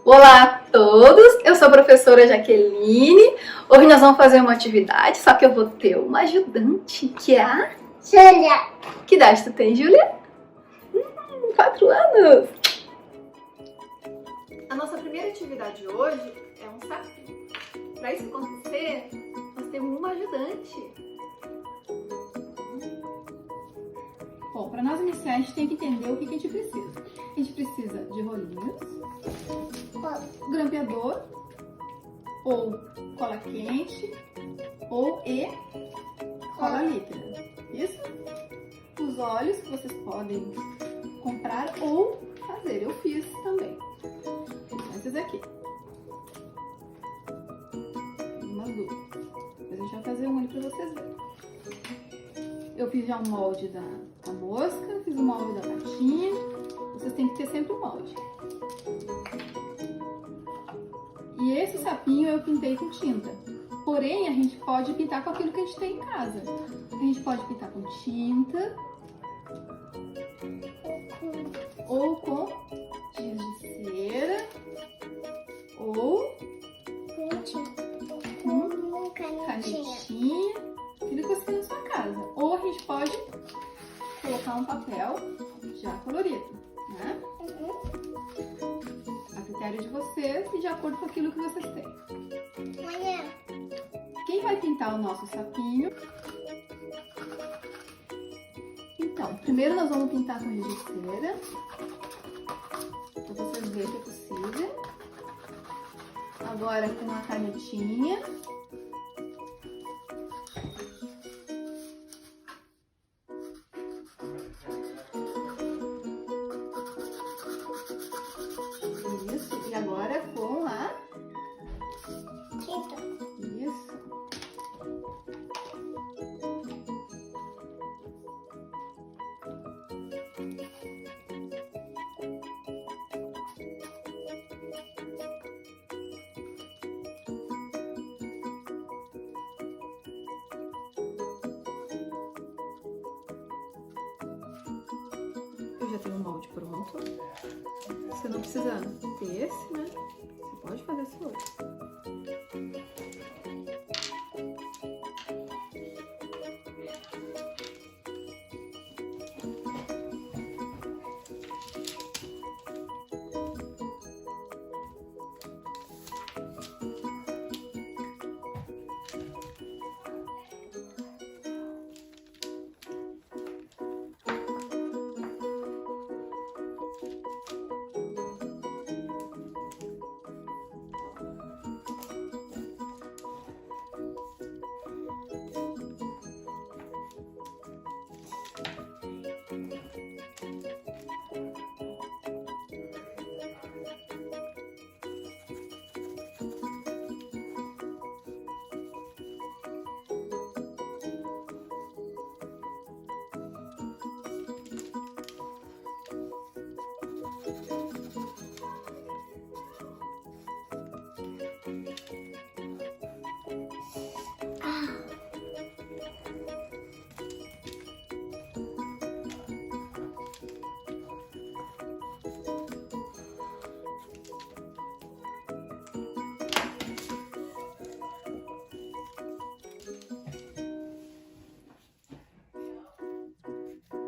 Olá a todos, eu sou a professora Jaqueline. Hoje nós vamos fazer uma atividade, só que eu vou ter uma ajudante, que é a Júlia. Que idade tu tem, Júlia? 4 anos. A nossa primeira atividade hoje é um sapinho. Para isso acontecer, nós temos uma ajudante. Bom, para nós iniciar, a gente tem que entender o que a gente precisa. A gente precisa de rolinhos, grampeador, ou cola quente, ou cola líquida. Isso? Os olhos que vocês podem comprar ou fazer. Eu fiz também. Esses aqui. Umas duas. Depois a gente vai fazer um olho para vocês verem. Eu fiz já um molde da mosca, fiz um molde da patinha. Vocês têm que ter sempre um molde. E esse sapinho eu pintei com tinta. Porém, a gente pode pintar com aquilo que a gente tem em casa. A gente pode pintar com tinta ou com giz de cera ou com canetinha, aquilo que você tem na sua casa. Ou a gente pode colocar um papel já colorido, né? A critério de vocês e de acordo com aquilo que vocês têm. Quem vai pintar o nosso sapinho? Então, primeiro nós vamos pintar com giz de cera, para vocês verem que é possível. Agora com a canetinha. Isso, e agora com a tinta. Isso. Eu já tenho um molde pronto. Você não precisa ter esse, né? Você pode fazer esse outro.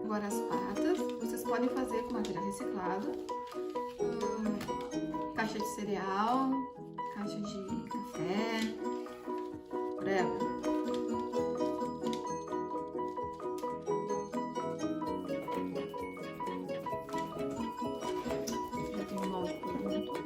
Agora as patas, vocês podem fazer com material reciclado, caixa de cereal, caixa de café, whatever. Já tem um molde pronto.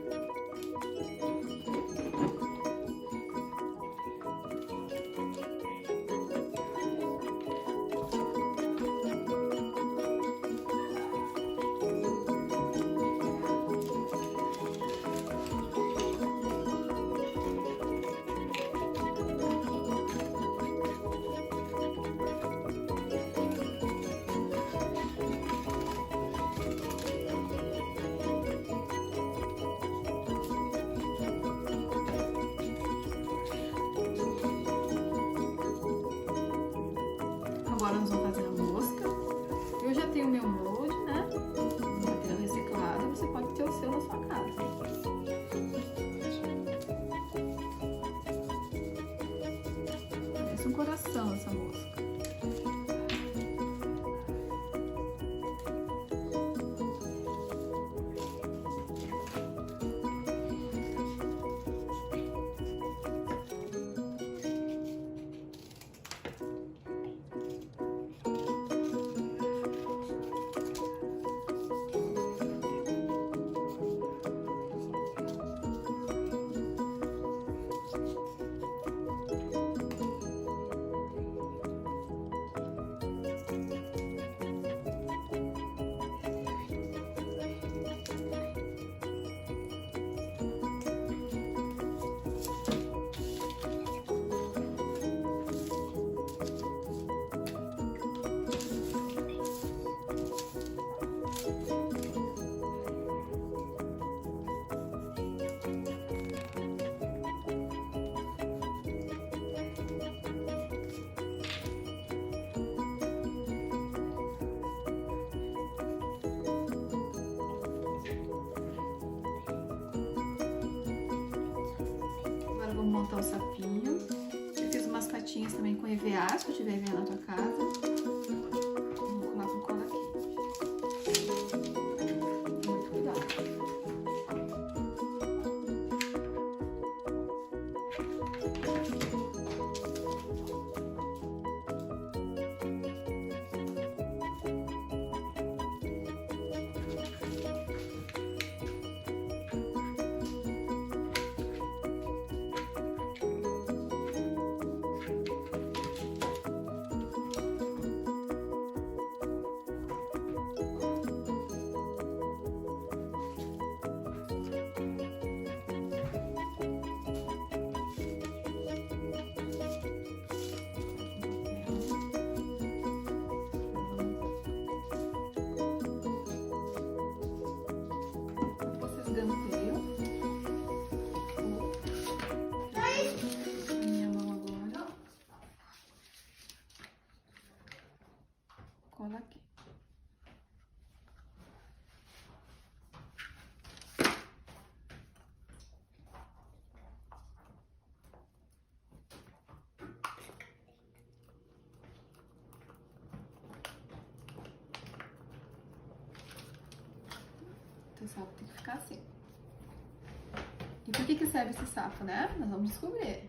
Agora nós vamos fazer a mosca. Eu já tenho o meu molde, né? Material reciclado, você pode ter o seu na sua casa. um coração essa mosca. Vamos montar o sapinho. Eu fiz umas patinhas também com EVA, se eu tiver EVA na tua casa. Vou colar com cola aqui. Muito cuidado. Minha mão agora. Cola aqui. O sapo tem que ficar assim. E por que serve esse sapo, né? Nós vamos descobrir.